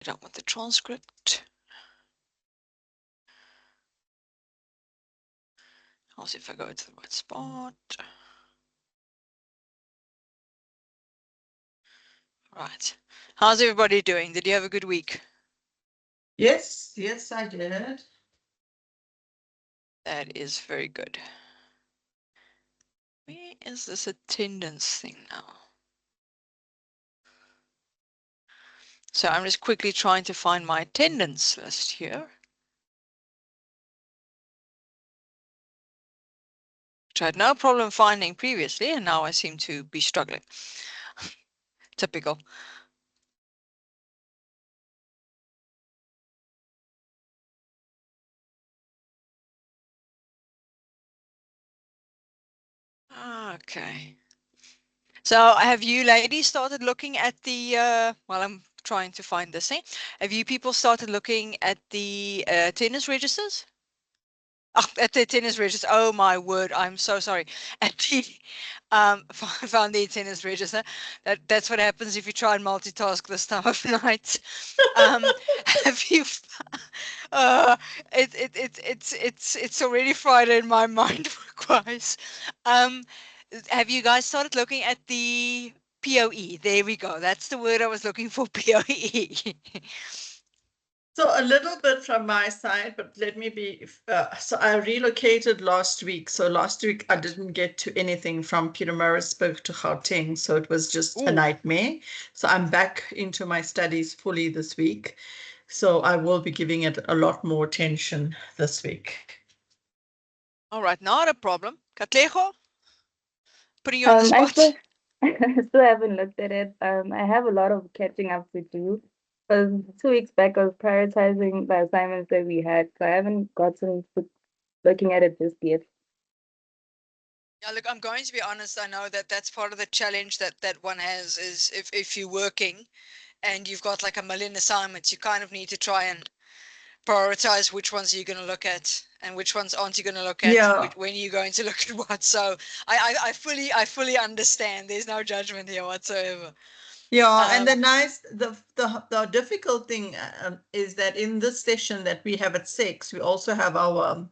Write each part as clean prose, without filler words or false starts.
get on with the transcript. I'll see if I go to the right spot. Right. How's everybody doing? Did you have a good week? Yes, yes, I did. That is very good. Where is this attendance thing now? So I'm just quickly trying to find my attendance list here, which I had no problem finding previously, and now I seem to be struggling. Typical. Okay. So have you ladies started looking at the, well, I'm trying to find this thing. Have you people started looking at the attendance registers? Oh, at the attendance register. Oh my word, I'm so sorry. At the found the attendance register. That's what happens if you try and multitask this time of night. Have you? It's already Friday in my mind work-wise. Have you guys started looking at the POE? There we go. That's the word I was looking for. POE. So a little bit from my side, but let me be, so I relocated last week. So last week I didn't get to anything from Pietermaritzburg to Gauteng. So it was just a Ooh. nightmare. So I'm back into my studies fully this week. So I will be giving it a lot more attention this week. All right, not a problem. Katlego, putting you on the spot. I still haven't looked at it. I have a lot of catching up to do. Because 2 weeks back, I was prioritizing the assignments that we had, so I haven't gotten to looking at it just yet. Yeah, look, I'm going to be honest. I know that that's part of the challenge that one has is if you're working and you've got like a million assignments, you kind of need to try and prioritize which ones you're going to look at and which ones aren't you going to look at, Yeah. when are you going to look at what. So I fully understand. There's no judgment here whatsoever. Yeah, and the difficult thing is that in this session that we have at 6, we also have our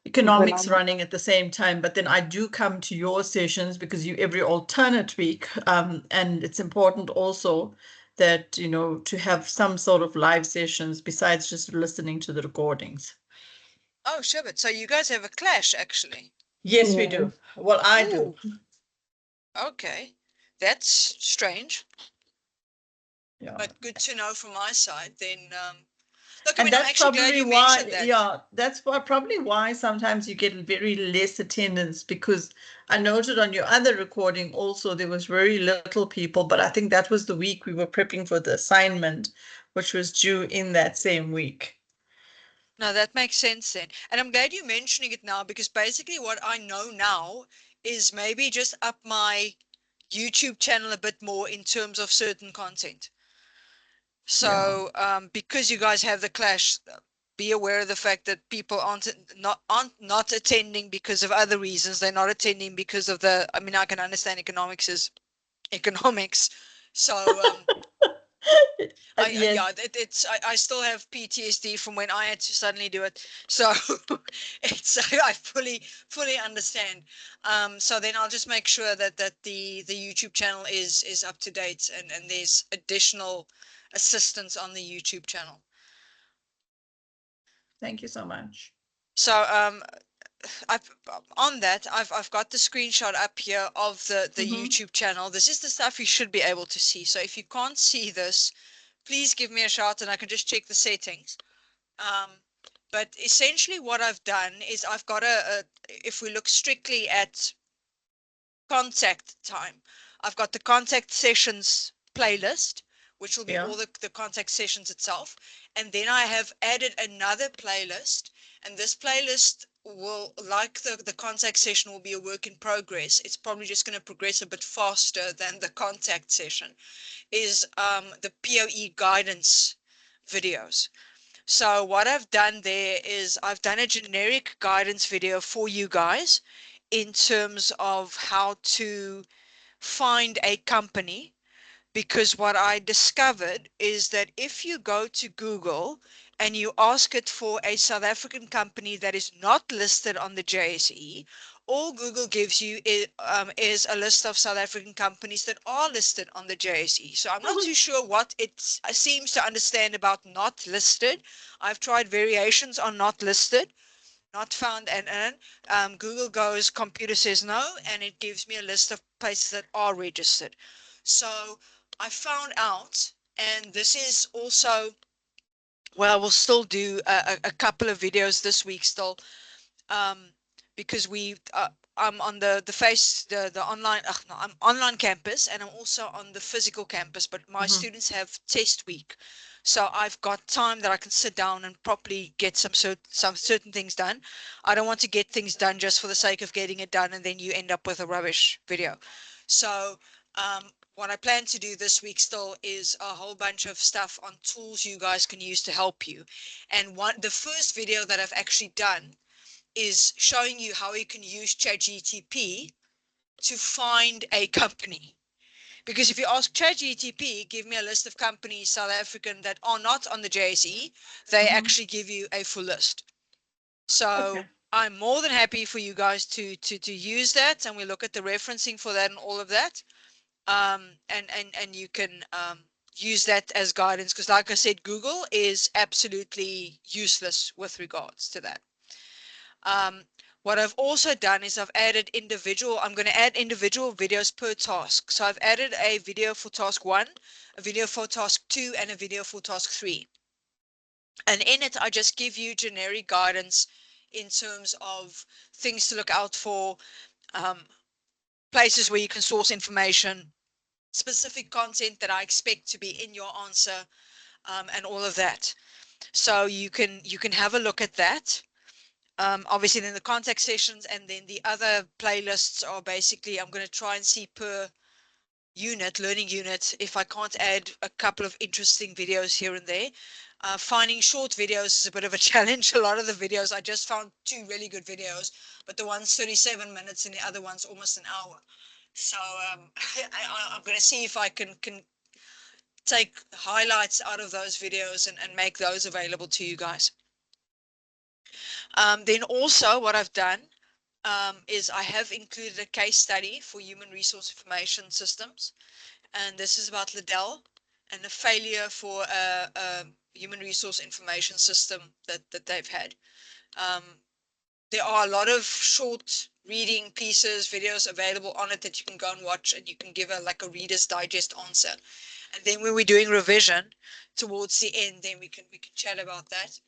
economics running at the same time. But then I do come to your sessions because you every alternate week, and it's important also that to have some sort of live sessions besides just listening to the recordings. Oh, sure. But so you guys have a clash, actually. Yes, we do. Well, I do. Okay, that's strange. Yeah. But good to know from my side. Then, look, I And mean, I'm that's actually glad probably you why, mentioned that. yeah, that's probably why sometimes you get very less attendance, because I noted on your other recording also there was very little people, but I think that was the week we were prepping for the assignment, which was due in that same week. No, that makes sense then. And I'm glad you're mentioning it now, because basically what I know now is maybe just up my YouTube channel a bit more in terms of certain content. So, because you guys have the clash, be aware of the fact that people aren't not attending because of other reasons. They're not attending because of the, I mean, I can understand economics is economics. So, Yes. I still have PTSD from when I had to suddenly do it. So I fully understand. So then I'll just make sure that the YouTube channel is up to date, and there's additional assistance on the YouTube channel. Thank you so much. So I've got the screenshot up here of the YouTube channel. This is the stuff you should be able to see. So if you can't see this, please give me a shout and I can just check the settings. But essentially what I've done is I've got if we look strictly at contact time, I've got the contact sessions playlist, which will be all the contact sessions itself. And then I have added another playlist, and this playlist will, like the contact session, will be a work in progress. It's probably just going to progress a bit faster than the contact session, is the POE guidance videos. So what I've done there is I've done a generic guidance video for you guys in terms of how to find a company because what I discovered is that if you go to Google and you ask it for a South African company that is not listed on the JSE, all Google gives you is a list of South African companies that are listed on the JSE. So I'm not too sure what it seems to understand about not listed. I've tried variations on not listed, not found, and Google goes, computer says no, and it gives me a list of places that are registered. So I found out, and this is also, well, we'll still do a couple of videos this week still, because I'm on the online, no, I'm online campus, and I'm also on the physical campus, but my students have test week. So I've got time that I can sit down and properly get some certain things done. I don't want to get things done just for the sake of getting it done, and then you end up with a rubbish video. So what I plan to do this week still is a whole bunch of stuff on tools you guys can use to help you. And the first video that I've actually done is showing you how you can use ChatGTP to find a company. Because if you ask ChatGTP, give me a list of companies, South African, that are not on the JSE, they actually give you a full list. So I'm more than happy for you guys to use that, and we look at the referencing for that and all of that. And you can use that as guidance, because like I said, Google is absolutely useless with regards to that. What I've also done is I'm going to add individual videos per task. So I've added a video for task 1, a video for task 2, and a video for task 3. And in it, I just give you generic guidance in terms of things to look out for, places where you can source information, specific content that I expect to be in your answer, and all of that. So you can have a look at that. Obviously then the contact sessions, and then the other playlists are basically, I'm going to try and see per learning unit, if I can't add a couple of interesting videos here and there. Finding short videos is a bit of a challenge. A lot of the videos, I just found 2 really good videos, but the one's 37 minutes and the other one's almost an hour. So I'm going to see if I can take highlights out of those videos and make those available to you guys. Then also what I've done is I have included a case study for human resource information systems, and this is about Liddell and the failure for a human resource information system that they've had. There are a lot of short reading pieces, videos available on it that you can go and watch, and you can give like a Reader's Digest answer. And then when we're doing revision towards the end, then we can chat about that.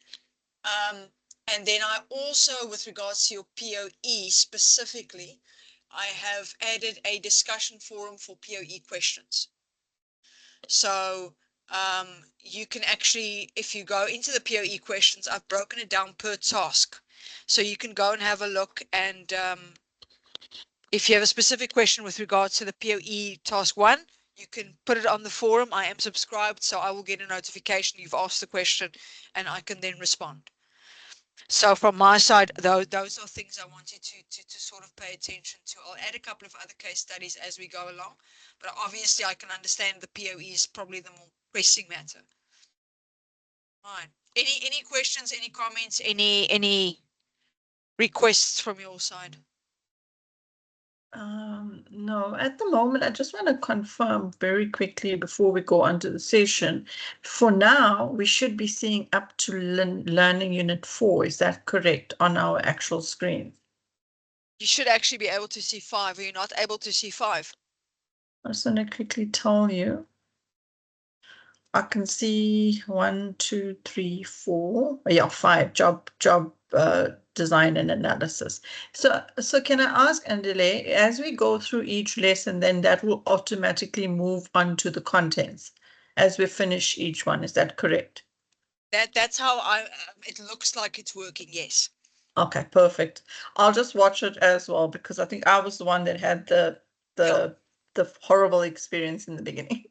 And then I also, with regards to your POE specifically, I have added a discussion forum for POE questions. So you can actually, if you go into the POE questions, I've broken it down per task. So you can go and have a look, and if you have a specific question with regards to the POE task 1, you can put it on the forum. I am subscribed, so I will get a notification you've asked the question, and I can then respond. So from my side, those are things I wanted to sort of pay attention to. I'll add a couple of other case studies as we go along, but obviously I can understand the POE is probably the more pressing matter. All right. Any questions, any comments, any requests from your side? No, at the moment, I just want to confirm very quickly before we go on to the session. For now, we should be seeing up to Learning Unit 4. Is that correct on our actual screen? You should actually be able to see 5. Are you not able to see 5? I just want to quickly tell you. I can see 1, 2, 3, 4. Yeah, 5. Job design and analysis. So can I ask, Andile, as we go through each lesson, then that will automatically move on to the contents as we finish each one. Is that correct? That's how it looks like it's working. Yes. Okay, perfect. I'll just watch it as well, because I think I was the one that had the horrible experience in the beginning.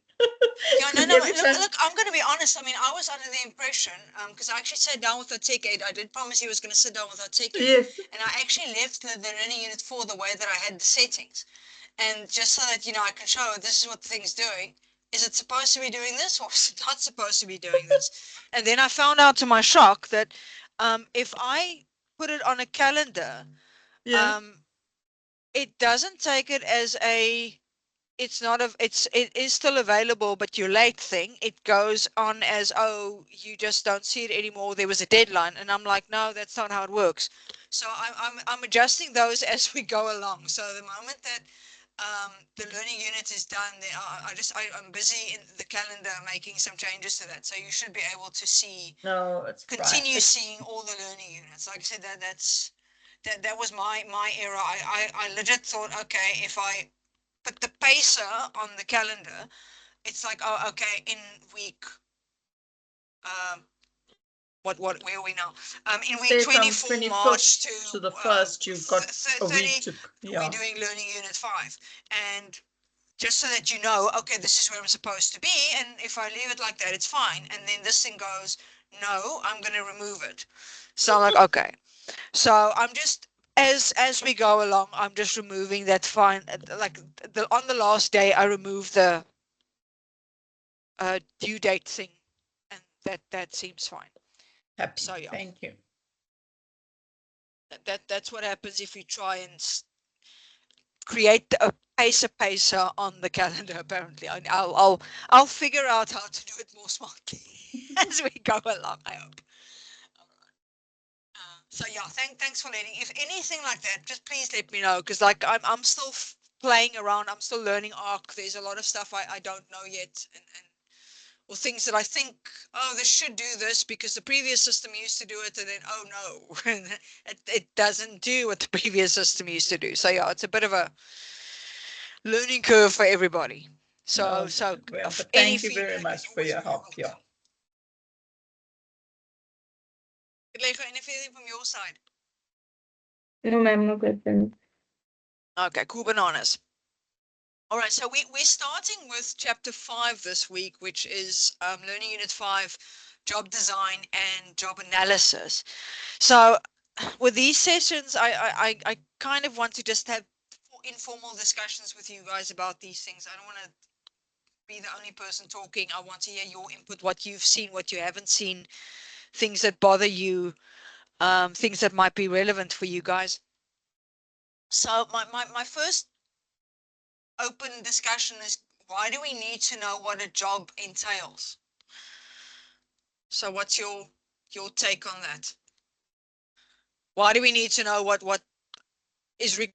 Yeah, no. Look, I'm going to be honest. I mean, I was under the impression, because I actually sat down with our tech aide. I did promise he was going to sit down with our tech aide. Yes. And I actually left the Learning Unit 4 the way that I had the settings. And just so that, I can show this is what the thing's doing. is it supposed to be doing this or is it not supposed to be doing this? And then I found out to my shock that if I put it on a calendar, Yeah. it doesn't take it as a it's not a it is still available but you're late thing. It goes on as, oh, you just don't see it anymore, there was a deadline. And I'm like, no, that's not how it works. So I'm adjusting those as we go along. So the moment that the learning unit is done, then I'm busy in the calendar making some changes to that, so you should be able to see, No, it's fine. continue seeing all the learning units. Like I said, that was my error. I legit thought, okay, if I put the pacer on the calendar, it's like, oh, okay, in week, um, where are we now? In week Say from 24 March 21st to to the 1st, you've got a 30, week to, we're yeah. doing learning unit 5. And just so that you know, okay, this is where I'm supposed to be. And if I leave it like that, it's fine. And then this thing goes, no, I'm going to remove it. So I'm like, okay. So I'm just, as we go along, I'm just removing that fine. Like on the last day, I removed the due date thing, and that seems fine. Happy. So yeah, Thank you. that's what happens if you try and create a pacer on the calendar. Apparently, I'll figure out how to do it more smartly as we go along, I hope. So yeah, thanks for letting. If anything like that, just please let me know, because like I'm still playing around. I'm still learning ARC. There's a lot of stuff I don't know yet, and or things that I think, oh, this should do this because the previous system used to do it, and then, oh no, it doesn't do what the previous system used to do. So yeah, it's a bit of a learning curve for everybody. So Well, but any thank you very feedback is much for always your very help. Yeah. welcome. Lego, anything from your side? No, ma'am, no questions. Okay, cool bananas. All right, so we're starting with chapter 5 this week, which is learning unit 5, job design and job analysis. So with these sessions, I kind of want to just have informal discussions with you guys about these things. I don't want to be the only person talking. I want to hear your input, what you've seen, what you haven't seen, things that bother you, things that might be relevant for you guys. So my first open discussion is, why do we need to know what a job entails? So what's your take on that? Why do we need to know what is required?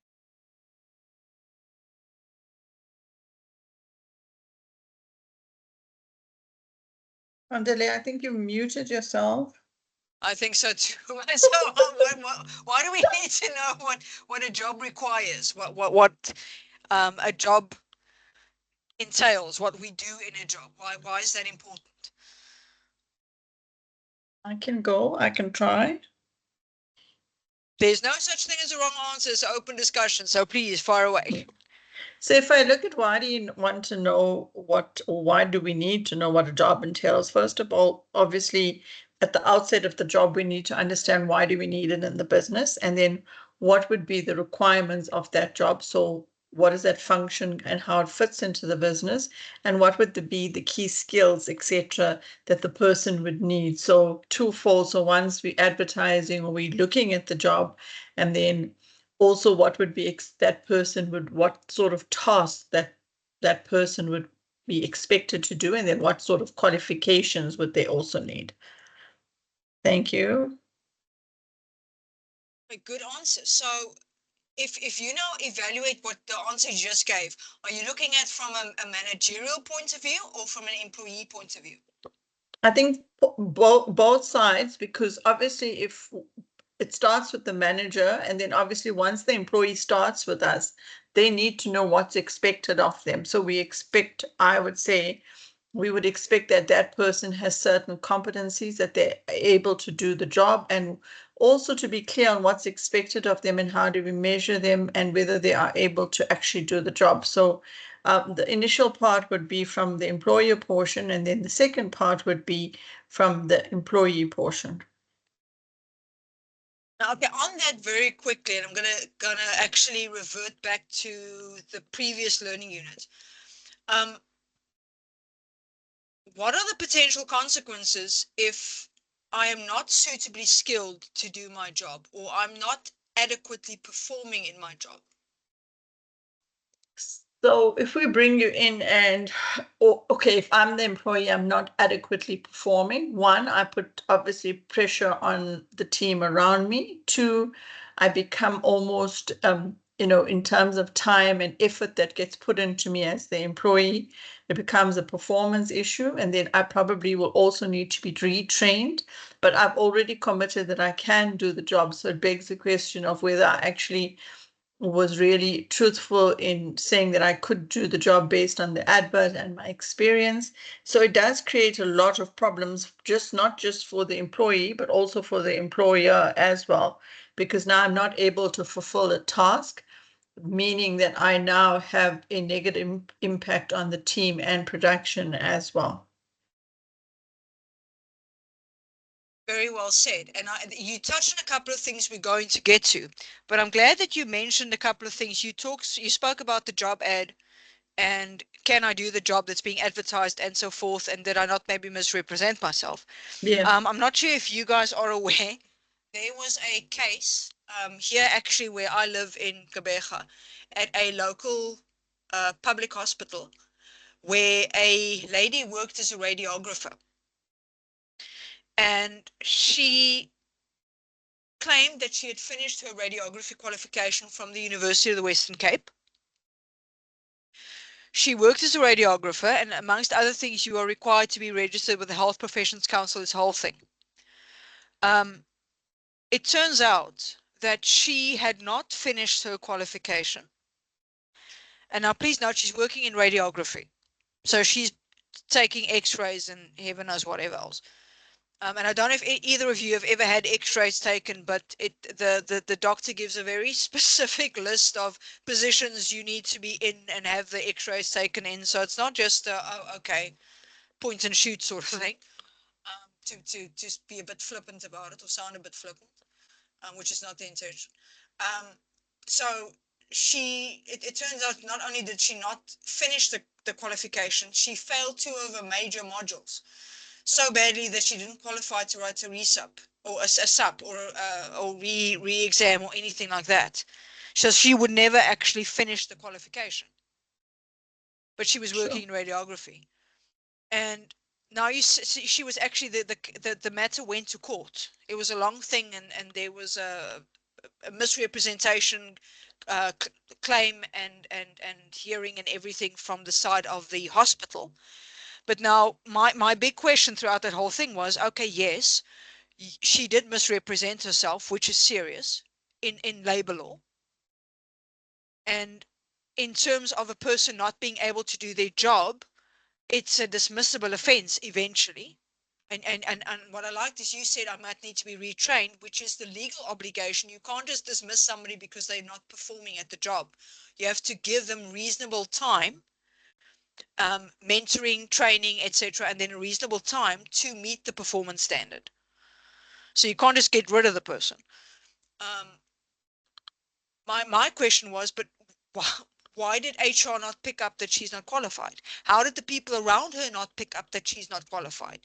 Andele, I think you muted yourself. I think so too. So why do we need to know what a job requires? What a job entails? What we do in a job? Why is that important? I can go. I can try. There's no such thing as a wrong answer. It's an open discussion. So please fire away. So if I look at why do you want to know what, or why do we need to know what a job entails? First of all, obviously, at the outset of the job, we need to understand why do we need it in the business, and then what would be the requirements of that job. So what is that function and how it fits into the business, and what would be the key skills, etc., that the person would need. So twofold. So once we advertising or we looking at the job, and then also what would be that person would, what sort of task that person would be expected to do, and then what sort of qualifications would they also need. Thank you. A good answer. So if you now evaluate what the answer you just gave, are you looking at from a managerial point of view or from an employee point of view? I think both sides, because obviously if it starts with the manager, and then obviously once the employee starts with us, they need to know what's expected of them. So we expect, I would say, we would expect that that person has certain competencies, that they're able to do the job, and also to be clear on what's expected of them and how do we measure them and whether they are able to actually do the job. So the initial part would be from the employer portion, and then the second part would be from the employee portion. Now, okay, on that very quickly, and I'm gonna actually revert back to the previous learning unit. what are the potential consequences if I am not suitably skilled to do my job, or I'm not adequately performing in my job? So if we bring you in and, okay, if I'm the employee, I'm not adequately performing. One, I put obviously pressure on the team around me. Two, I become almost, in terms of time and effort that gets put into me as the employee, it becomes a performance issue. And then I probably will also need to be retrained, but I've already committed that I can do the job. So it begs the question of whether I actually was really truthful in saying that I could do the job based on the advert and my experience. So it does create a lot of problems, not just for the employee, but also for the employer as well, because now I'm not able to fulfill a task, meaning that I now have a negative impact on the team and production as well. Very well said. And you touched on a couple of things we're going to get to, but I'm glad that you mentioned a couple of things. You spoke about the job ad and can I do the job that's being advertised and so forth, and did I not maybe misrepresent myself? Yeah. I'm not sure if you guys are aware, there was a case here actually where I live in Gqeberha at a local public hospital where a lady worked as a radiographer, and she claimed that she had finished her radiography qualification from the University of the Western Cape. She worked as a radiographer, and amongst other things, you are required to be registered with the Health Professions Council, this whole thing. It turns out that she had not finished her qualification. And now please note, she's working in radiography. So she's taking x-rays and heaven knows whatever else. And I don't know if either of you have ever had x-rays taken, but the doctor gives a very specific list of positions you need to be in and have the x-rays taken in. So it's not just, oh, okay, point and shoot sort of thing, to just be a bit flippant about it or sound a bit flippant, which is not the intention. So it turns out not only did she not finish the qualification, she failed 2 of her major modules so badly that she didn't qualify to write a resup or a sup or re-exam or anything like that. So she would never actually finish the qualification. But she was working in radiography. And now you see, she was actually the matter went to court. It was a long thing, and there was a misrepresentation claim and hearing and everything from the side of the hospital. But now my big question throughout that whole thing was, okay, yes, she did misrepresent herself, which is serious in labor law. And in terms of a person not being able to do their job, it's a dismissible offense eventually. And what I liked is you said I might need to be retrained, which is the legal obligation. You can't just dismiss somebody because they're not performing at the job. You have to give them reasonable time, mentoring, training, etc., and then a reasonable time to meet the performance standard. So you can't just get rid of the person. My question was, but why did HR not pick up that she's not qualified? How did the people around her not pick up that she's not qualified?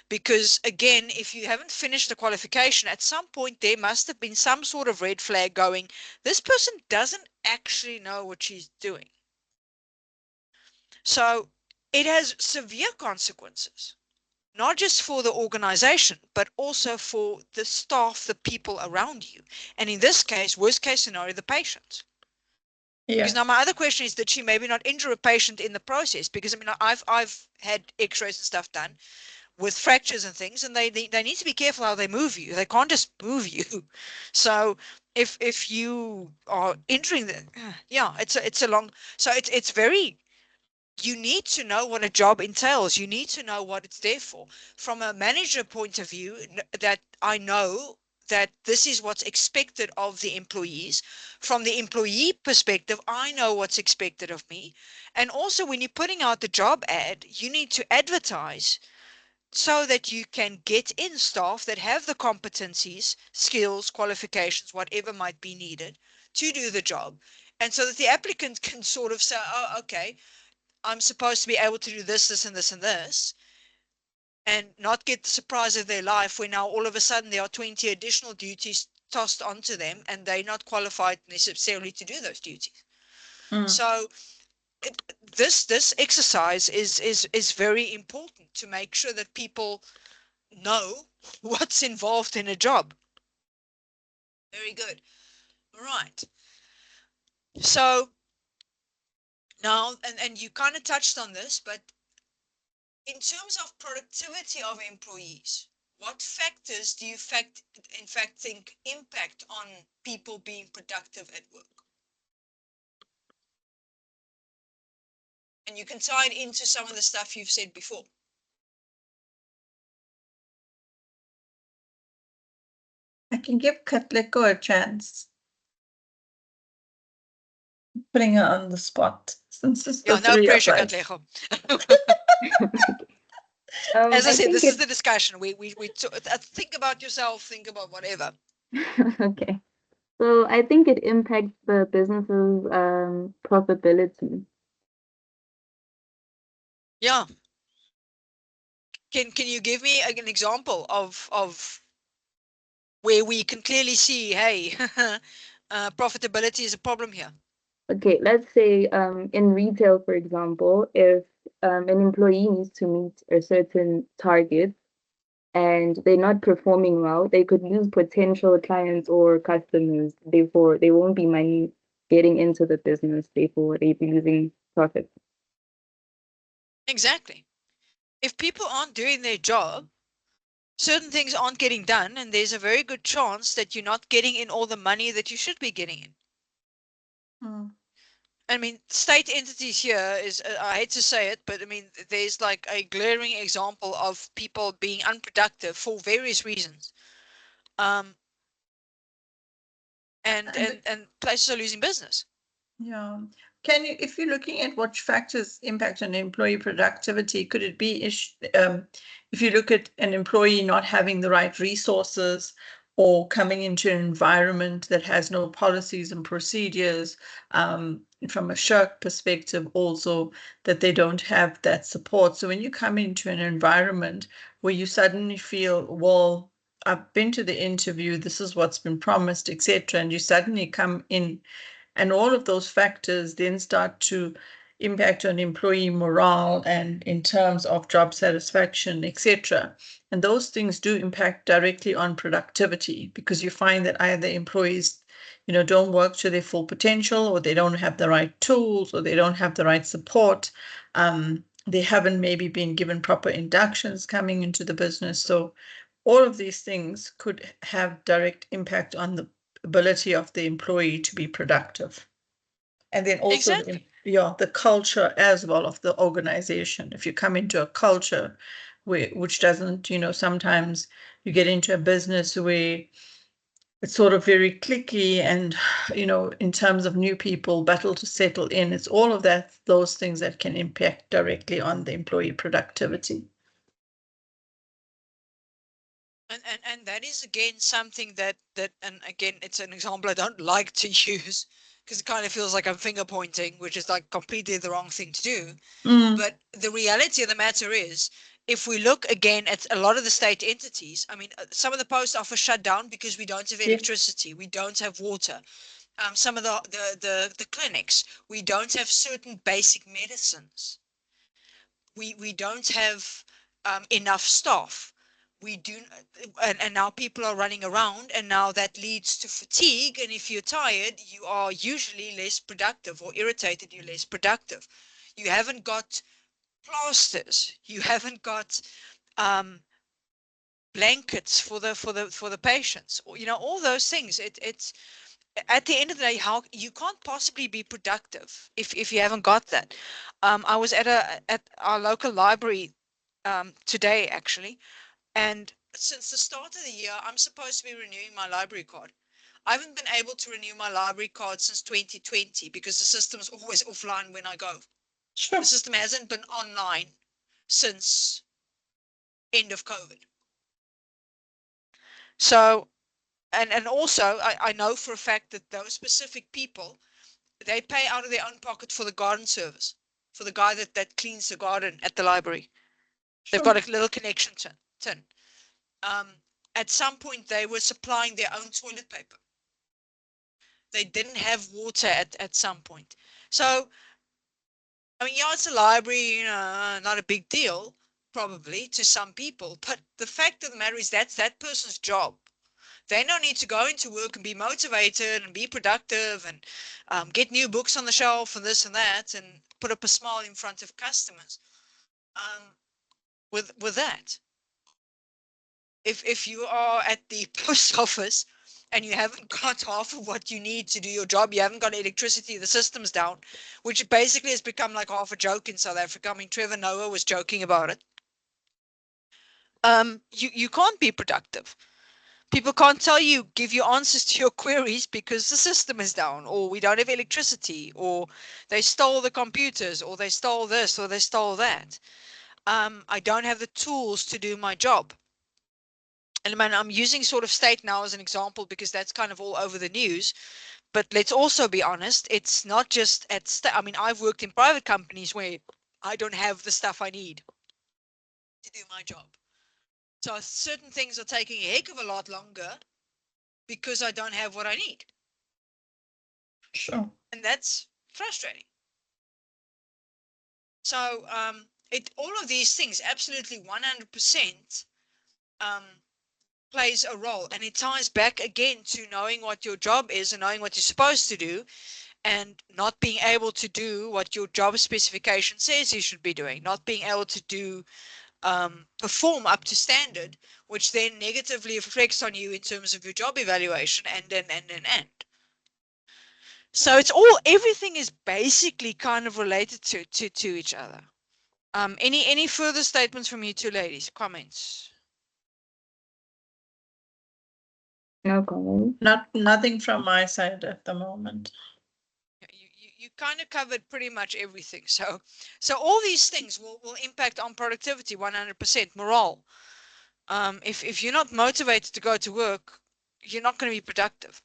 Because again, if you haven't finished the qualification, at some point there must have been some sort of red flag going, this person doesn't actually know what she's doing. So it has severe consequences, not just for the organization, but also for the staff, the people around you. And in this case, worst case scenario, the patient. Yeah. Because now my other question is, did she maybe not injure a patient in the process? Because I mean, I've had x-rays and stuff done with fractures and things, and they need to be careful how they move you. They can't just move you. So if you are injuring the, yeah, it's a long, so it's very, you need to know what a job entails. You need to know what it's there for. From a manager point of view, that I know that this is what's expected of the employees. From the employee perspective, I know what's expected of me. And also when you're putting out the job ad, you need to advertise so that you can get in staff that have the competencies, skills, qualifications, whatever might be needed to do the job. And so that the applicant can sort of say, oh, okay, I'm supposed to be able to do this, this, and this, and this. and not get the surprise of their life when now all of a sudden there are 20 additional duties tossed onto them and they're not qualified necessarily to do those duties. So this exercise is very important to make sure that people know what's involved in a job. Very good. Right. So now, and you kind of touched on this, but in terms of productivity of employees, what factors do you in fact think impact on people being productive at work? And you can tie it into some of the stuff you've said before. I can give Katlego a chance. Putting her on the spot since it's the Yeah, no three of pressure, us. Katlego. As I I said, think this is the discussion. We think about yourself, think about whatever. okay. So I think it impacts the business's profitability. Yeah. Can you give me an example of where we can clearly see, hey, profitability is a problem here? Okay, let's say in retail, for example, if an employee needs to meet a certain target and they're not performing well, they could lose potential clients or customers. Therefore, there won't be money getting into the business. Therefore, they'd be losing profit. Exactly. If people aren't doing their job, certain things aren't getting done, and there's a very good chance that you're not getting in all the money that you should be getting in. I mean, state entities here is, I hate to say it, but I mean, there's like a glaring example of people being unproductive for various reasons. And places are losing business. Yeah. Can you, if you're looking at what factors impact on employee productivity, could it be if you look at an employee not having the right resources or coming into an environment that has no policies and procedures, from a shirk perspective, also that they don't have that support. So when you come into an environment where you suddenly feel, well, I've been to the interview, this is what's been promised, etc., and you suddenly come in and all of those factors then start to impact on employee morale and in terms of job satisfaction, etc. And those things do impact directly on productivity because you find that either employees, don't work to their full potential, or they don't have the right tools, or they don't have the right support. They haven't maybe been given proper inductions coming into the business. So all of these things could have direct impact on the ability of the employee to be productive. And then also Exactly. the culture as well of the organization. If you come into a culture which doesn't, sometimes you get into a business where it's sort of very cliquey and, in terms of new people, battle to settle in. It's all of that, those things that can impact directly on the employee productivity. And that is again something that and again it's an example I don't like to use because it kind of feels like I'm finger pointing, which is like completely the wrong thing to do. But the reality of the matter is, if we look again at a lot of the state entities, I mean, some of the post office shut down because we don't have electricity, we don't have water. Some of the clinics, we don't have certain basic medicines. We don't have enough staff. We do, and now people are running around, and now that leads to fatigue. And if you're tired, you are usually less productive, or irritated, you're less productive. You haven't got plasters. You haven't got blankets for the patients. All those things. It's at the end of the day, how you can't possibly be productive if you haven't got that. I was at our local library today actually, and since the start of the year, I'm supposed to be renewing my library card. I haven't been able to renew my library card since 2020 because the system's always offline when I go. The system hasn't been online since end of COVID. So, and also I know for a fact that those specific people, they pay out of their own pocket for the garden service, for the guy that cleans the garden at the library. They've got a little connection tin. At some point, they were supplying their own toilet paper. They didn't have water at some point. So, I mean, yeah, it's a library, you know, not a big deal, probably to some people. But the fact of the matter is that's that person's job. They don't need to go into work and be motivated and be productive and get new books on the shelf and this and that and put up a smile in front of customers. With that, if you are at the post office and you haven't got half of what you need to do your job, you haven't got electricity, the system's down, which basically has become like half a joke in South Africa. I mean, Trevor Noah was joking about it. You can't be productive. People can't give you answers to your queries because the system is down, or we don't have electricity, or they stole the computers, or they stole this, or they stole that. I don't have the tools to do my job. And I'm using sort of state now as an example because that's kind of all over the news. But let's also be honest, it's not just at state. I mean, I've worked in private companies where I don't have the stuff I need to do my job. So certain things are taking a heck of a lot longer because I don't have what I need. Sure. And that's frustrating. So all of these things absolutely 100% plays a role, and it ties back again to knowing what your job is and knowing what you're supposed to do and not being able to do what your job specification says you should be doing, not being able to do perform up to standard, which then negatively reflects on you in terms of your job evaluation and. So it's everything is basically kind of related to each other. Any further statements from you two ladies? Comments? No comment. Nothing from my side at the moment. You kind of covered pretty much everything. So all these things will impact on productivity 100%. Morale. If you're not motivated to go to work, you're not going to be productive.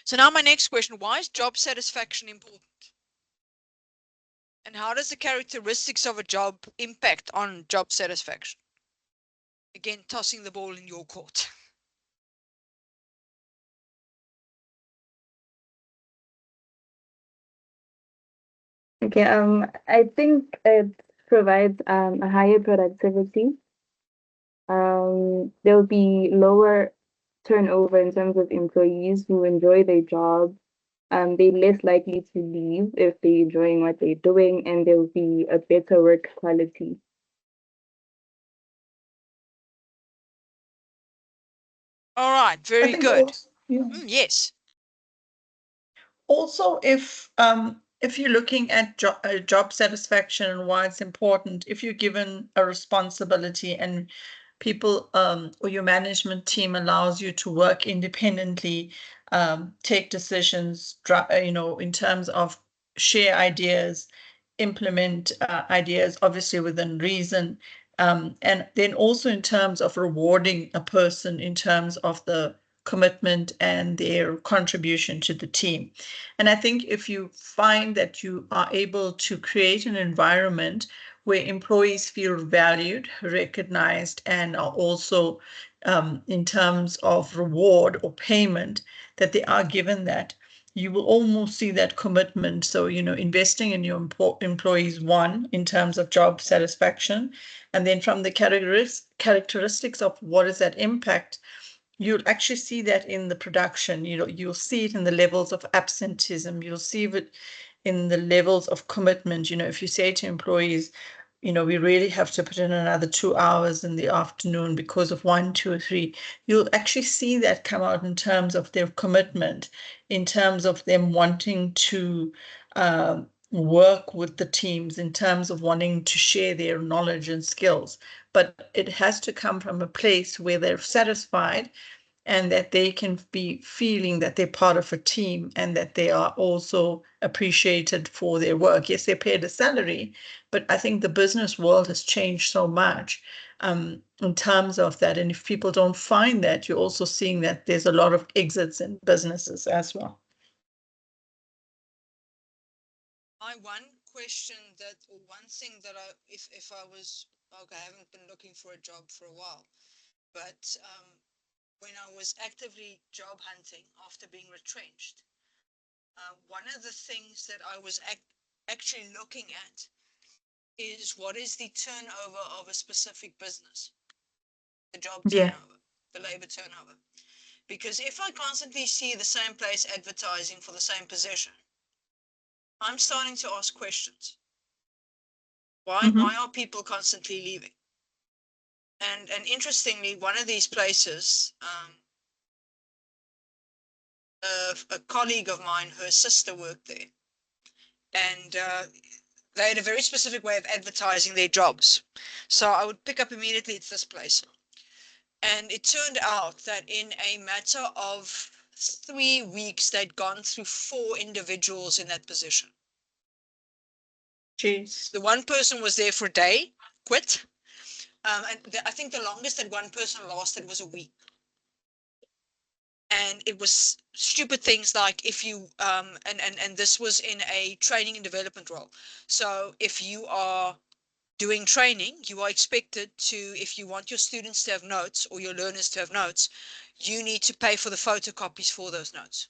So now my next question, why is job satisfaction important? And how does the characteristics of a job impact on job satisfaction? Again, tossing the ball in your court. Okay, I think it provides a higher productivity. There'll be lower turnover in terms of employees who enjoy their job. They're less likely to leave if they're enjoying what they're doing, and there'll be a better work quality. All right, very good. Also, yeah. Yes. Also, if you're looking at job satisfaction and why it's important, if you're given a responsibility and people or your management team allows you to work independently, take decisions, in terms of share ideas, implement ideas, obviously within reason, and then also in terms of rewarding a person in terms of the commitment and their contribution to the team. And I think if you find that you are able to create an environment where employees feel valued, recognized, and are also in terms of reward or payment, that they are given that, you will almost see that commitment. So, investing in your employees, one, in terms of job satisfaction, and then from the characteristics of what is that impact, you'll actually see that in the production. You'll see it in the levels of absenteeism. You'll see it in the levels of commitment. If you say to employees, we really have to put in another 2 hours in the afternoon because of 1, 2, or 3, you'll actually see that come out in terms of their commitment, in terms of them wanting to work with the teams, in terms of wanting to share their knowledge and skills. But it has to come from a place where they're satisfied and that they can be feeling that they're part of a team and that they are also appreciated for their work. Yes, they're paid a salary, but I think the business world has changed so much in terms of that. And if people don't find that, you're also seeing that there's a lot of exits in businesses as well. My one question that, or one thing that if I was, okay, I haven't been looking for a job for a while, but when I was actively job hunting after being retrenched, one of the things that I was actually looking at is what is the turnover of a specific business, the job Yeah. turnover, the labor turnover. Because if I constantly see the same place advertising for the same position, I'm starting to ask questions. Why are people constantly leaving? And interestingly, one of these places, a colleague of mine, her sister worked there, and they had a very specific way of advertising their jobs. So I would pick up immediately, it's this place. And it turned out that in a matter of 3 weeks, they'd gone through 4 individuals in that position. Jeez. The one person was there for a day, quit. And I think the longest that one person lasted was a week. And it was stupid things like if you and this was in a training and development role. So if you are doing training, you are expected to, if you want your students to have notes or your learners to have notes, you need to pay for the photocopies for those notes.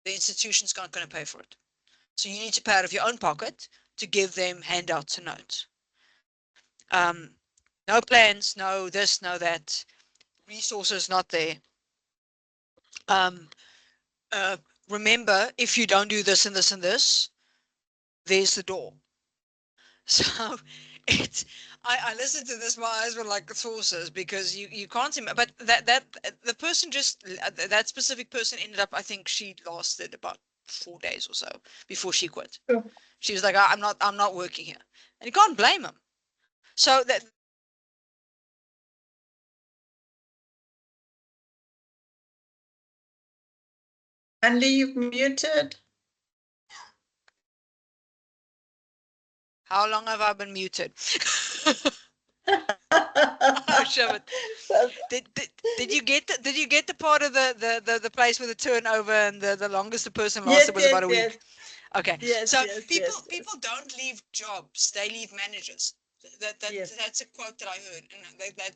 The institution's not going to pay for it. So you need to pay out of your own pocket to give them handouts and notes. No plans, no this, no that, resources not there. Remember, if you don't do this and this and this, there's the door. So it's, I listened to this, my eyes were like saucers, because you can't see, but that the person just, that specific person ended up, I think she lasted about 4 days or so before she quit. Sure. She was like, I'm not working here. And you can't blame them. So that, And you've muted. how long have I been muted? Oh, shove it. Did you get the part of the place with the turnover and the longest the person lasted was about a week? Yes. Okay. Yes, So yes, people yes, yes. people don't leave jobs, they leave managers. Yes. That's a quote that I heard, and that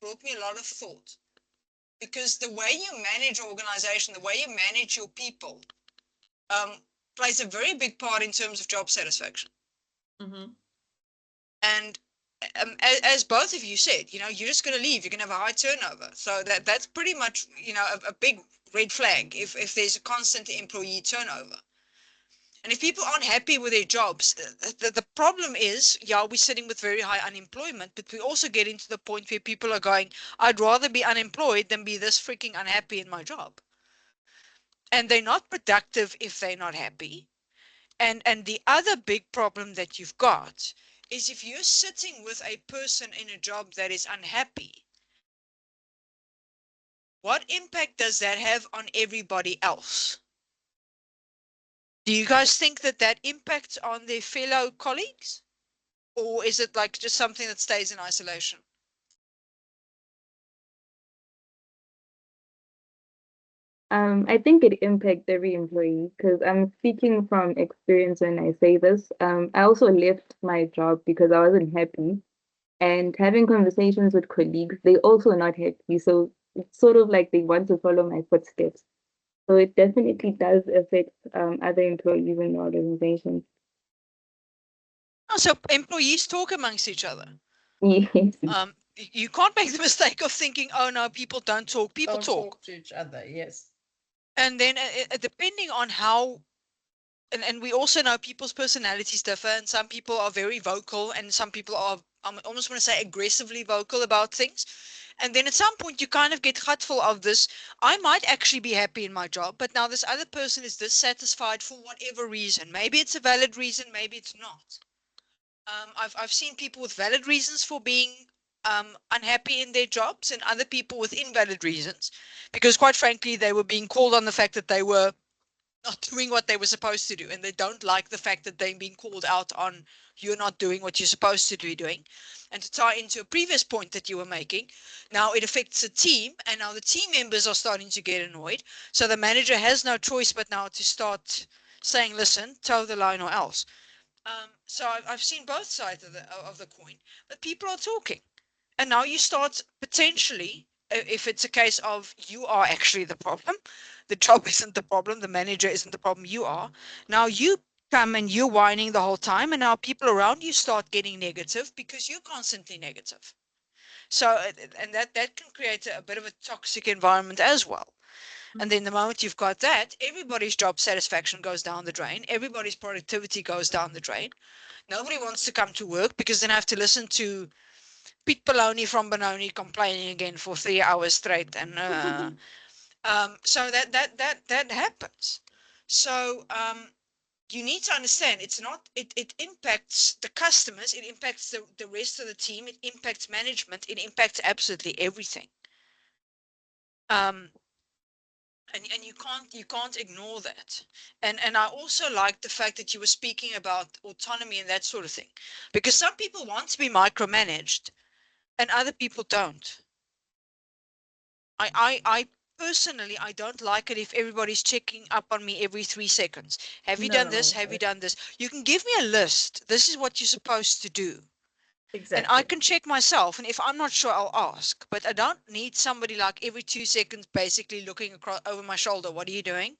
brought me a lot of thought. Because the way you manage organization, the way you manage your people, plays a very big part in terms of job satisfaction. Mm-hmm. And as both of you said, you're just going to leave. You're going to have a high turnover. So that's pretty much, a big red flag if there's a constant employee turnover. And if people aren't happy with their jobs, the problem is, yeah, we're sitting with very high unemployment, but we also get into the point where people are going, I'd rather be unemployed than be this freaking unhappy in my job. And they're not productive if they're not happy. And the other big problem that you've got is if you're sitting with a person in a job that is unhappy, what impact does that have on everybody else? Do you guys think that impacts on their fellow colleagues? Or is it like just something that stays in isolation? I think it impacts every employee because I'm speaking from experience when I say this. I also left my job because I wasn't happy, and having conversations with colleagues, they also not happy. So it's sort of like they want to follow my footsteps. So it definitely does affect other employees in the organization. Oh, so employees talk amongst each other. Yes. You can't make the mistake of thinking, oh no, people don't talk. People Don't talk to each other. Yes. And then depending on how, and we also know people's personalities differ, and some people are very vocal and some people are, I almost want to say, aggressively vocal about things. And then at some point you kind of get hurtful of this. I might actually be happy in my job, but now this other person is dissatisfied for whatever reason. Maybe it's a valid reason, maybe it's not. I've seen people with valid reasons for being unhappy in their jobs, and other people with invalid reasons, because quite frankly they were being called on the fact that they were not doing what they were supposed to do, and they don't like the fact that they're being called out on, you're not doing what you're supposed to be doing. And to tie into a previous point that you were making, now it affects the team, and now the team members are starting to get annoyed, so the manager has no choice but now to start saying, listen, toe the line or else. So I've seen both sides of the coin, but people are talking. And now you start potentially, if it's a case of you are actually the problem, the job isn't the problem, the manager isn't the problem, you are. Now you come and you're whining the whole time, and now people around you start getting negative because you're constantly negative. So, and that can create a bit of a toxic environment as well. And then the moment you've got that, everybody's job satisfaction goes down the drain, everybody's productivity goes down the drain. Nobody wants to come to work because then I have to listen to Pete Baloney from Benoni complaining again for 3 hours straight, and so that happens. So you need to understand it's not it impacts the customers, it impacts the rest of the team, it impacts management, it impacts absolutely everything. Um, and you can't ignore that. And I also like the fact that you were speaking about autonomy and that sort of thing, because some people want to be micromanaged and other people don't. I personally, I don't like it if everybody's checking up on me every 3 seconds. Have you done this? No, Have you done this? You can give me a list. This is what you're supposed to do. And I exactly. can check myself. And if I'm not sure, I'll ask. But I don't need somebody like every 2 seconds basically looking across over my shoulder. What are you doing?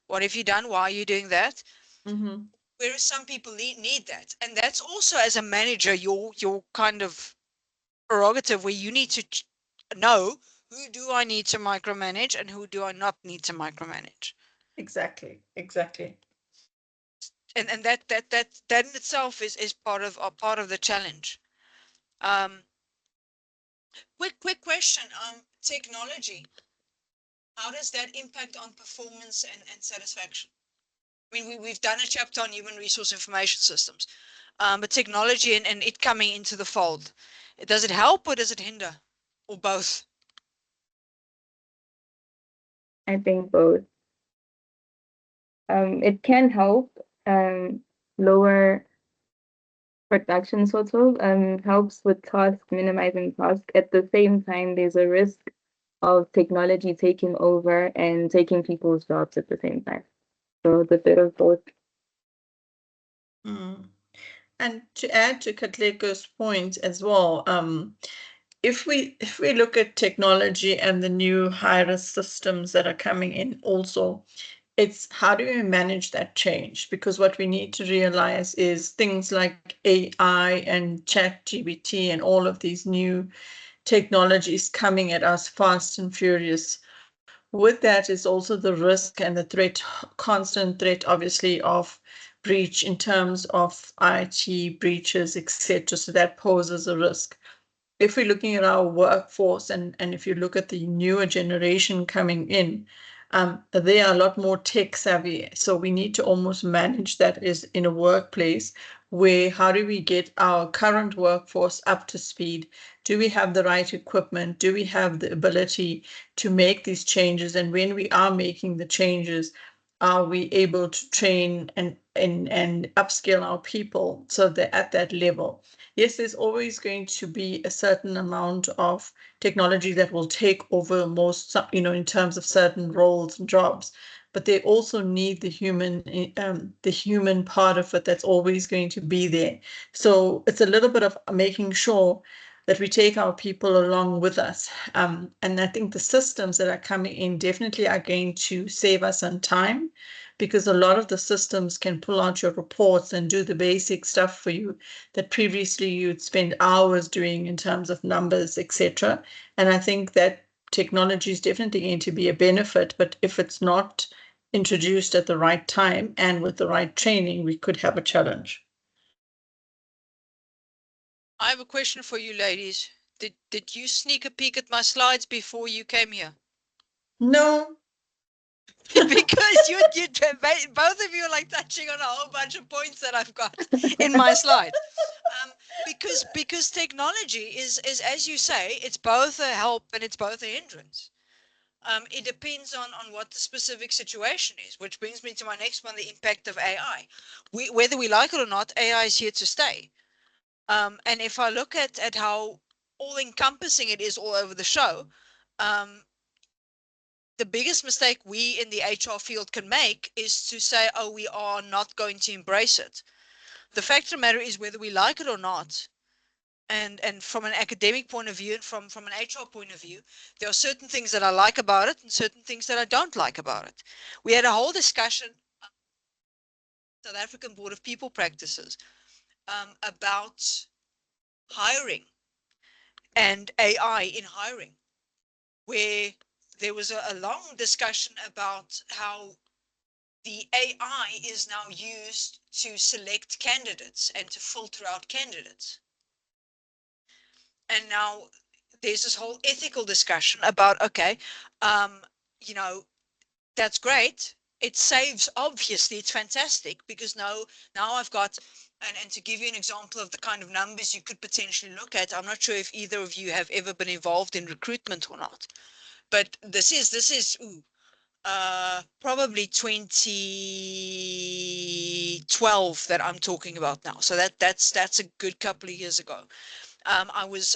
What have you done? Why are you doing that? Mm-hmm. Whereas some people need that. And that's also, as a manager, your kind of prerogative, where you need to know who do I need to micromanage and who do I not need to micromanage. Exactly. Exactly. And that in itself is part of the challenge. Um, quick question. Technology. How does that impact on performance and satisfaction? I mean, we've done a chapter on human resource information systems, but technology and it coming into the fold, does it help or does it hinder, or both? I think both. It can help lower production sort of, helps with task minimizing task. At the same time, there's a risk of technology taking over and taking people's jobs at the same time. So it's a bit of both. Mm. And to add to Katleko's point as well, if we look at technology and the new high-risk systems that are coming in also, it's how do we manage that change? Because what we need to realize is things like AI and ChatGPT and all of these new technologies coming at us fast and furious. With that is also the risk and the threat, constant threat, obviously, of breach in terms of IT breaches, etc. So that poses a risk. If we're looking at our workforce and if you look at the newer generation coming in, they are a lot more tech savvy. So we need to almost manage that as in a workplace where how do we get our current workforce up to speed? Do we have the right equipment? Do we have the ability to make these changes? And when we are making the changes, are we able to train and upskill our people so they're at that level? Yes, there's always going to be a certain amount of technology that will take over most, in terms of certain roles and jobs, but they also need the human part of it that's always going to be there. So it's a little bit of making sure that we take our people along with us. And I think the systems that are coming in definitely are going to save us some time because a lot of the systems can pull out your reports and do the basic stuff for you that previously you'd spend hours doing in terms of numbers, etc. And I think that technology is definitely going to be a benefit, but if it's not introduced at the right time and with the right training, we could have a challenge. I have a question for you ladies. Did you sneak a peek at my slides before you came here? No. Because you both of you are like touching on a whole bunch of points that I've got in my slides. Because technology is, as you say, it's both a help and it's both a hindrance. It depends on what the specific situation is, which brings me to my next one, the impact of AI. Whether we like it or not, AI is here to stay. And if I look at how all encompassing it is all over the show, um, the biggest mistake we in the HR field can make is to say, oh, we are not going to embrace it. The fact of the matter is, whether we like it or not, and from an academic point of view and from an HR point of view, there are certain things that I like about it and certain things that I don't like about it. We had a whole discussion, South African Board of People Practices, about hiring and AI in hiring, where there was a long discussion about how the AI is now used to select candidates and to filter out candidates. And now there's this whole ethical discussion about, okay, you know, that's great. It saves, obviously, it's fantastic, because now I've got, and to give you an example of the kind of numbers you could potentially look at, I'm not sure if either of you have ever been involved in recruitment or not, but this is probably 2012 that I'm talking about now. So that's a good couple of years ago. I was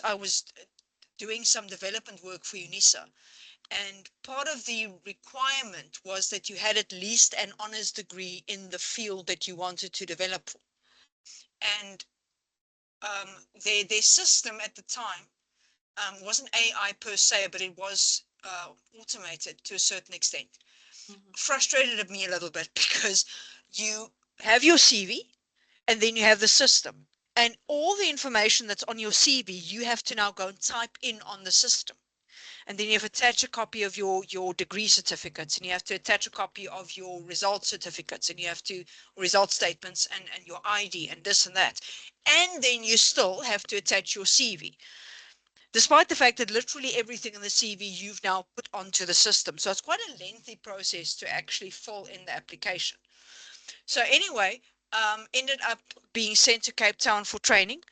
doing some development work for UNISA, and part of the requirement was that you had at least an honors degree in the field that you wanted to develop for. And their system at the time wasn't AI per se, but it was automated to a certain extent. Frustrated me a little bit, because you have your CV and then you have the system, and all the information that's on your CV you have to now go and type in on the system, and then you have to attach a copy of your degree certificates, and you have to attach a copy of your result certificates, and you have to result statements, and your ID and this and that, and then you still have to attach your CV, despite the fact that literally everything in the CV you've now put onto the system. So it's quite a lengthy process to actually fill in the application. So anyway, ended up being sent to Cape Town for training.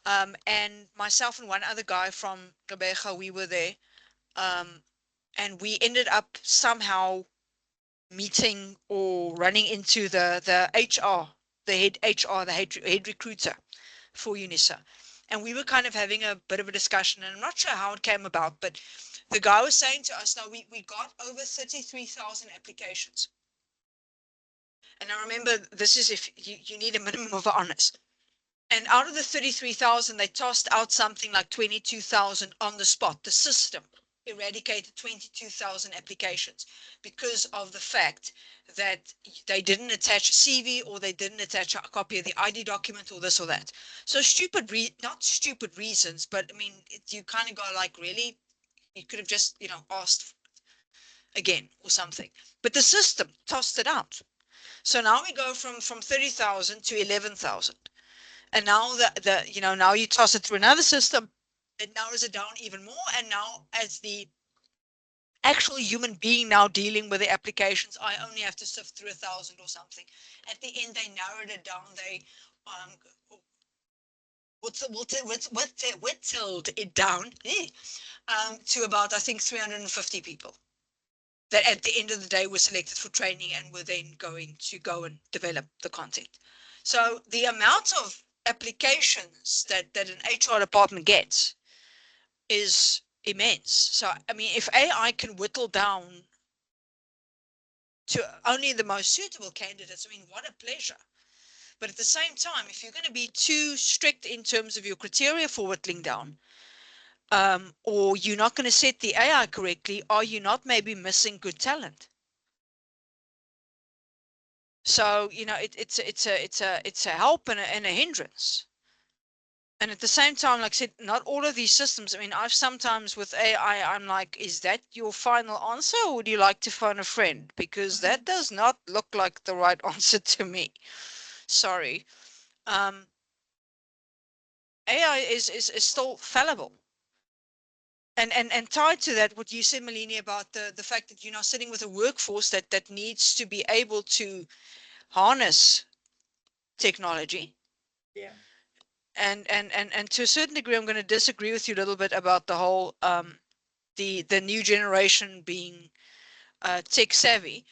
And myself and one other guy from Gqeberha, we were there. And we ended up somehow meeting or running into the HR, the head recruiter for UNISA. And we were kind of having a bit of a discussion, and I'm not sure how it came about, but the guy was saying to us, now we got over 33,000 applications. And I remember, this is if you need a minimum of honors. And out of the 33,000, they tossed out something like 22,000 on the spot. The system eradicated 22,000 applications because of the fact that they didn't attach a CV, or they didn't attach a copy of the ID document, or this or that. So not stupid reasons, but I mean, you kind of go like, really? You could have just, asked again or something. But the system tossed it out. So now we go from 30,000 to 11,000. And now now you toss it through another system, it narrows it down even more. And now, as the actual human being now dealing with the applications, I only have to sift through 1,000 or something. At the end, they narrowed it down. They whittled it down to about, I think, 350 people that at the end of the day were selected for training and were then going to go and develop the content. So the amount of applications that an HR department gets is immense. So, I mean, if AI can whittle down to only the most suitable candidates, I mean, what a pleasure. But at the same time, if you're going to be too strict in terms of your criteria for whittling down, or you're not going to set the AI correctly, are you not maybe missing good talent? So, it's a help and a hindrance. And at the same time, like I said, not all of these systems. I mean, I've sometimes with AI, I'm like, is that your final answer, or would you like to phone a friend? Because that does not look like the right answer to me. Sorry. AI is still fallible. And tied to that, what you said, Malini, about the fact that you're now sitting with a workforce that needs to be able to harness technology. Yeah. And to a certain degree, I'm going to disagree with you a little bit about the whole the new generation being tech savvy.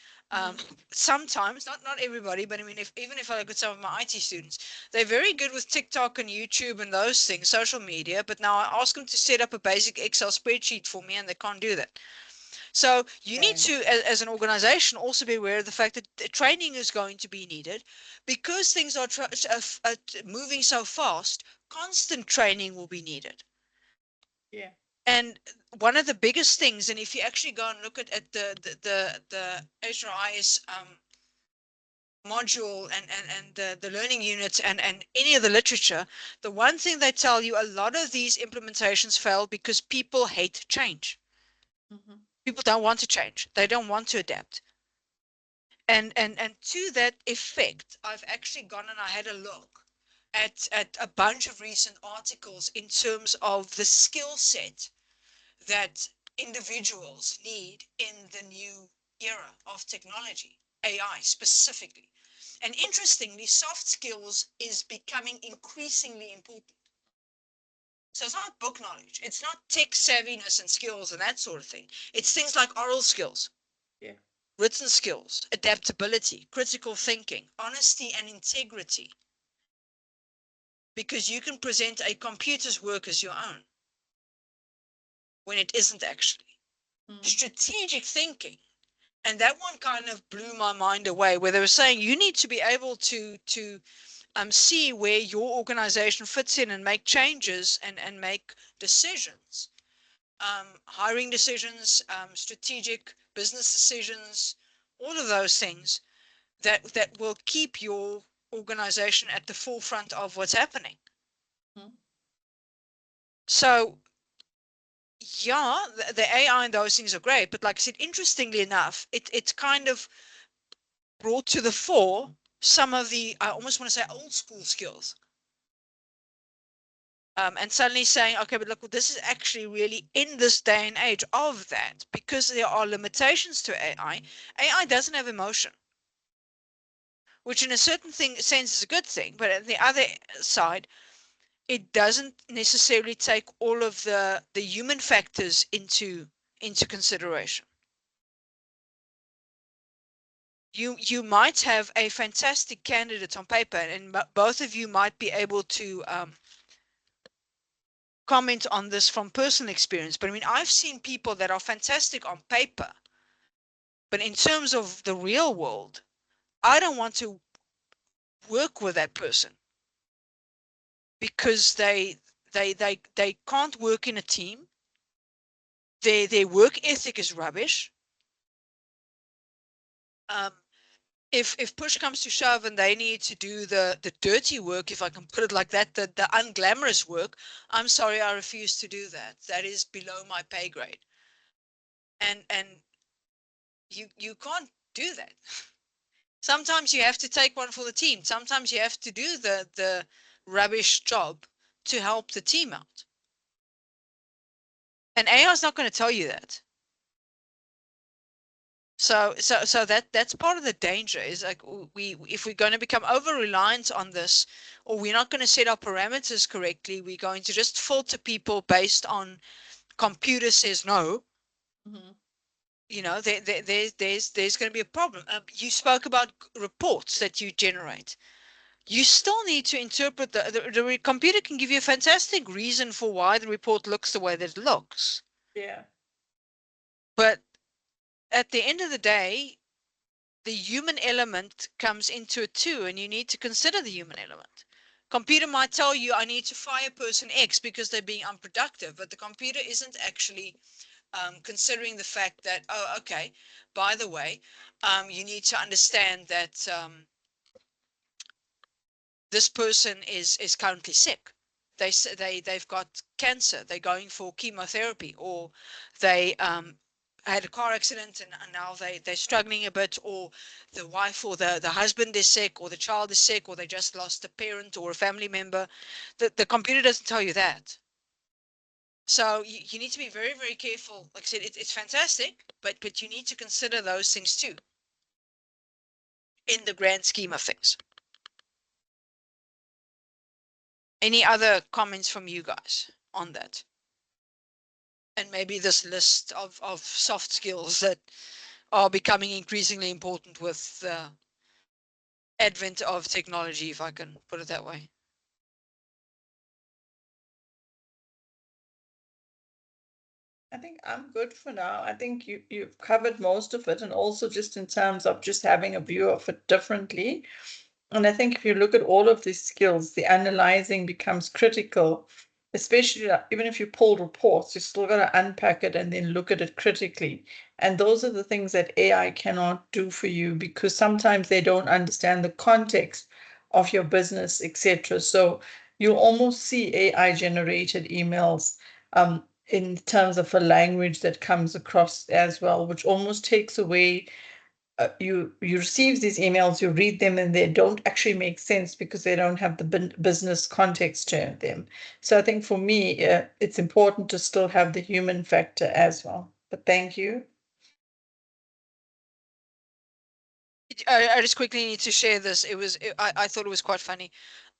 Sometimes, not everybody, but I mean, even if I look at some of my IT students, they're very good with TikTok and YouTube and those things, social media. But now I ask them to set up a basic Excel spreadsheet for me, and they can't do that. So you need to, as an organization, also be aware of the fact that training is going to be needed because things are moving so fast. Constant training will be needed. Yeah. And one of the biggest things, and if you actually go and look at the HRI's module and the learning units and any of the literature, the one thing they tell you, a lot of these implementations fail because people hate change. People don't want to change. They don't want to adapt. And to that effect, I've actually gone and I had a look at a bunch of recent articles in terms of the skill set that individuals need in the new era of technology, AI specifically. And interestingly, soft skills is becoming increasingly important. So it's not book knowledge. It's not tech savviness and skills and that sort of thing. It's things like oral skills, written skills, adaptability, critical thinking, honesty and integrity. Because you can present a computer's work as your own when it isn't actually. Strategic thinking. And that one kind of blew my mind away, where they were saying you need to be able to see where your organization fits in and make changes and make decisions, hiring decisions, strategic business decisions, all of those things that will keep your organization at the forefront of what's happening. So yeah, the AI and those things are great, but like I said, interestingly enough, it's kind of brought to the fore some of the, I almost want to say, old school skills. And suddenly saying, okay, but look, this is actually really in this day and age of that, because there are limitations to AI. AI doesn't have emotion, which in a certain sense is a good thing, but at the other side, it doesn't necessarily take all of the human factors into consideration. You might have a fantastic candidate on paper, and both of you might be able to comment on this from personal experience. But I mean, I've seen people that are fantastic on paper, but in terms of the real world, I don't want to work with that person because they can't work in a team. Their work ethic is rubbish. If push comes to shove and they need to do the dirty work, if I can put it like that, the unglamorous work, I'm sorry, I refuse to do that. That is below my pay grade. And you can't do that. Sometimes you have to take one for the team. Sometimes you have to do the rubbish job to help the team out. And AI is not going to tell you that. So that's part of the danger, is like if we're going to become over reliant on this, or we're not going to set our parameters correctly, we're going to just filter people based on computer says no. You know, there's going to be a problem. You spoke about reports that you generate. You still need to interpret the computer can give you a fantastic reason for why the report looks the way that it looks. Yeah. But at the end of the day, the human element comes into it too, and you need to consider the human element. Computer might tell you, I need to fire person X because they're being unproductive, but the computer isn't actually considering the fact that, oh, okay, by the way, you need to understand that this person is currently sick. They've got cancer. They're going for chemotherapy, or they had a car accident and now they're struggling a bit, or the wife or the husband is sick, or the child is sick, or they just lost a parent or a family member. The computer doesn't tell you that. So you need to be very, very careful. Like I said, it's fantastic, but you need to consider those things too in the grand scheme of things. Any other comments from you guys on that? And maybe this list of soft skills that are becoming increasingly important with the advent of technology, if I can put it that way. I think I'm good for now. I think you've covered most of it, and also just in terms of just having a view of it differently. And I think if you look at all of these skills, the analyzing becomes critical, especially even if you pull reports, you still got to unpack it and then look at it critically. And those are the things that AI cannot do for you, because sometimes they don't understand the context of your business, etc. So you almost see AI generated emails in terms of a language that comes across as well, which almost takes away you receive these emails, you read them, and they don't actually make sense because they don't have the business context to them. So I think for me, it's important to still have the human factor as well. But thank you. I just quickly need to share this. I thought it was quite funny.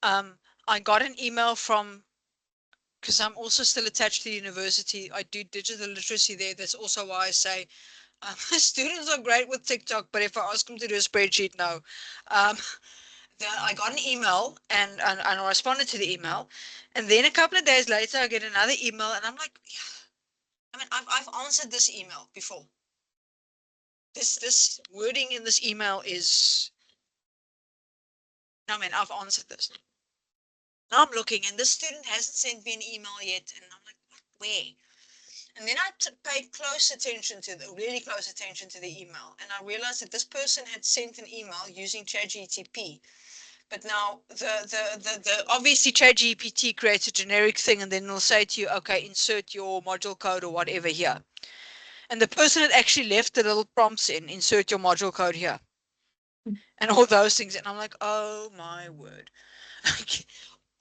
I got an email from, because I'm also still attached to the university. I do digital literacy there. That's also why I say students are great with TikTok, but if I ask them to do a spreadsheet, no. Um, I got an email and I responded to the email, and then a couple of days later I get another email, and I'm like, yeah, I mean, I've answered this email before. This wording in this email is, no man, I've answered this. Now I'm looking, and this student hasn't sent me an email yet, and I'm like, where? And then I paid close attention to really close attention to the email, and I realized that this person had sent an email using ChatGPT. But now the obviously ChatGPT creates a generic thing, and then it'll say to you, okay, insert your module code or whatever here. And the person had actually left the little prompts in, insert your module code here, and all those things. And I'm like, oh my word.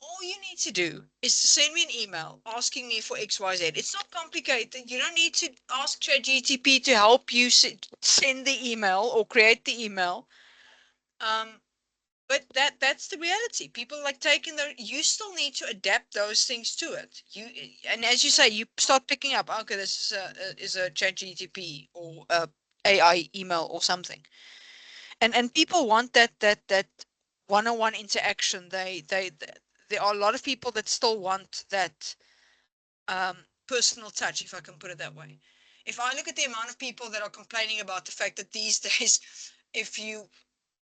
All you need to do is to send me an email asking me for XYZ. It's not complicated. You don't need to ask ChatGPT to help you send the email or create the email. But that's the reality. People like taking you still need to adapt those things to it. And as you say, you start picking up, okay, this is a ChatGPT or a AI email or something. And people want that one-on-one interaction. There are a lot of people that still want that personal touch, if I can put it that way. If I look at the amount of people that are complaining about the fact that these days, if you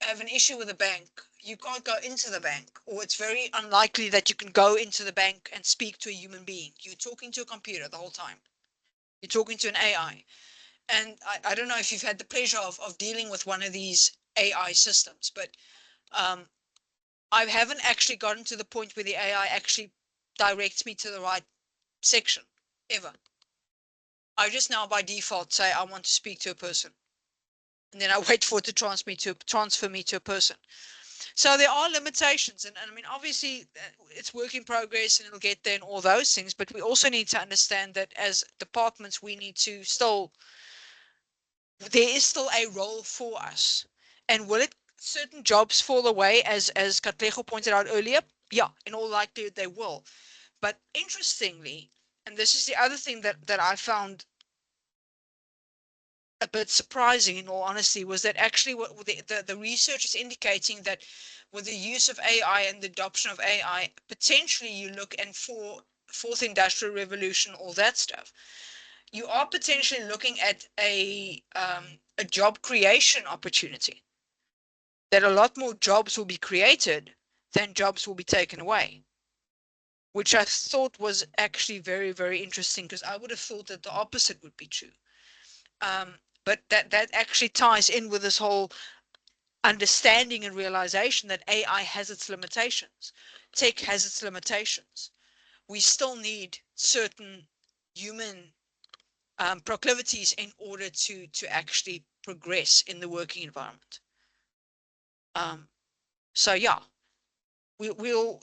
have an issue with a bank, you can't go into the bank, or it's very unlikely that you can go into the bank and speak to a human being. You're talking to a computer the whole time. You're talking to an AI. And I don't know if you've had the pleasure of dealing with one of these AI systems, but I haven't actually gotten to the point where the AI actually directs me to the right section ever. I just now by default say I want to speak to a person, and then I wait for it to transfer me to a person. So there are limitations, and I mean, obviously, it's work in progress, and it'll get there, and all those things. But we also need to understand that as departments, we need to still, there is still a role for us. And will it certain jobs fall away, as Katlego pointed out earlier? Yeah, in all likelihood they will. But interestingly, and this is the other thing that I found a bit surprising, in all honesty, was that actually what the research is indicating that with the use of AI and the adoption of AI, potentially you look, and for fourth industrial revolution, all that stuff, you are potentially looking at a job creation opportunity, that a lot more jobs will be created than jobs will be taken away, which I thought was actually very, very interesting, because I would have thought that the opposite would be true. But that actually ties in with this whole understanding and realization that AI has its limitations. Tech has its limitations. We still need certain human proclivities in order to actually progress in the working environment. So yeah, we'll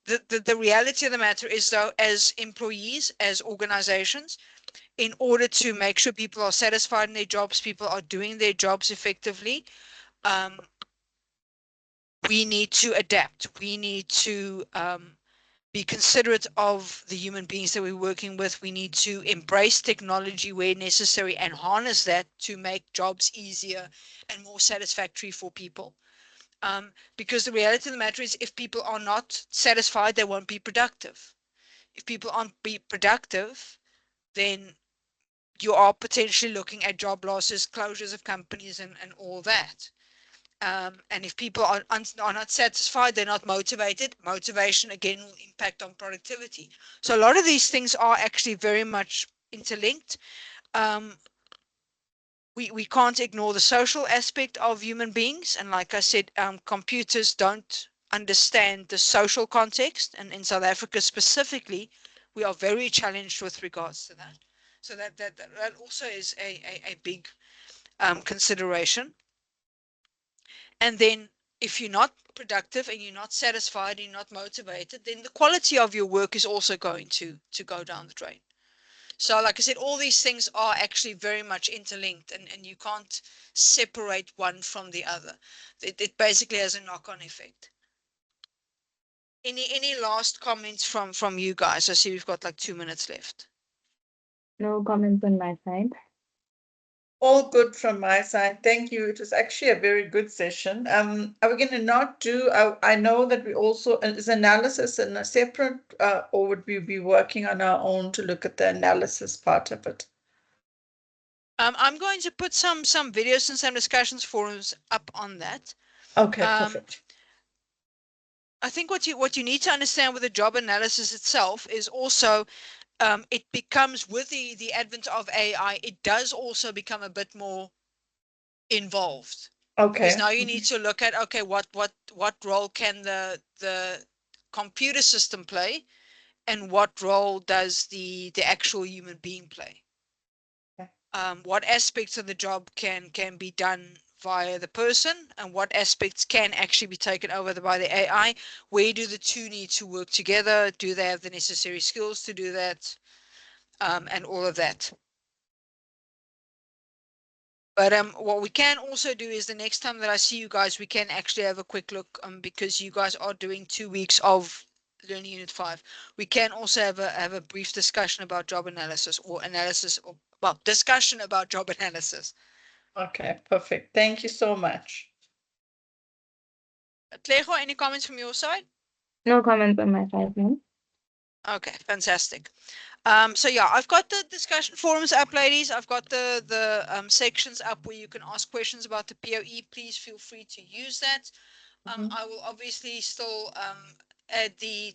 the reality of the matter is, though, as employees, as organizations, in order to make sure people are satisfied in their jobs, people are doing their jobs effectively, we need to adapt. We need to be considerate of the human beings that we're working with. We need to embrace technology where necessary and harness that to make jobs easier and more satisfactory for people. Because the reality of the matter is, if people are not satisfied, they won't be productive. If people aren't be productive, then you are potentially looking at job losses, closures of companies, and all that. And if people are not satisfied, they're not motivated. Motivation again will impact on productivity. So a lot of these things are actually very much interlinked. We can't ignore the social aspect of human beings, and like I said, computers don't understand the social context, and in South Africa specifically, we are very challenged with regards to that. So that also is a big consideration. And then if you're not productive and you're not satisfied and you're not motivated, then the quality of your work is also going to go down the drain. So like I said, all these things are actually very much interlinked, and you can't separate one from the other. It basically has a knock-on effect. Any last comments from you guys? I see we've got like 2 minutes left. No comments on my side. All good from my side. Thank you. It was actually a very good session. Are we going to not do, I know that we also, is analysis in a separate, or would we be working on our own to look at the analysis part of it? I'm going to put some videos and some discussions forums up on that. Okay, perfect. I think what you need to understand with the job analysis itself is also it becomes, with the advent of AI, it does also become a bit more involved. Okay. Because now you need to look at, okay, what role can the computer system play, and what role does the actual human being play? Okay. What aspects of the job can be done via the person, and what aspects can actually be taken over by the AI? Where do the two need to work together? Do they have the necessary skills to do that? And all of that. But what we can also do is, the next time that I see you guys, we can actually have a quick look, because you guys are doing 2 weeks of Learning Unit 5. We can also have a brief discussion about job analysis, or discussion about job analysis. Okay, perfect. Thank you so much. Tlejo, any comments from your side? No comments on my side, ma'am. Okay, fantastic. So yeah, I've got the discussion forums up, ladies. I've got the sections up where you can ask questions about the POE. Please feel free to use that. I will obviously still add the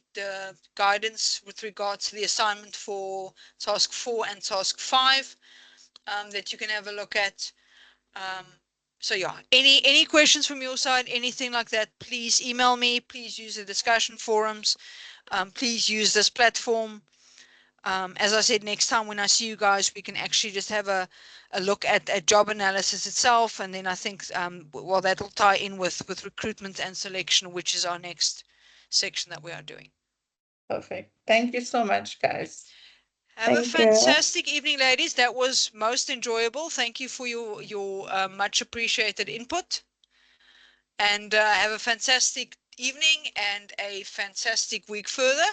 guidance with regards to the assignment for task 4 and task 5 that you can have a look at. So yeah, any questions from your side, anything like that, please email me. Please use the discussion forums. Please use this platform. As I said, next time when I see you guys, we can actually just have a look at job analysis itself. And then I think, well, that'll tie in with recruitment and selection, which is our next section that we are doing. Perfect. Thank you so much, guys. Have a fantastic evening, ladies. That was most enjoyable. Thank you for your much appreciated input. And have a fantastic evening and a fantastic week further.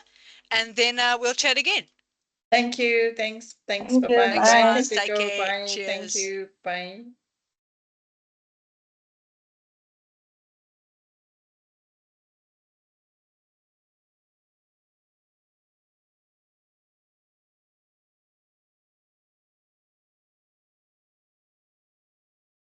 And then we'll chat again. Thank you. Thanks. Thank you. Bye-bye. Bye. Bye. Take care. Bye. Cheers. Thank you. Bye.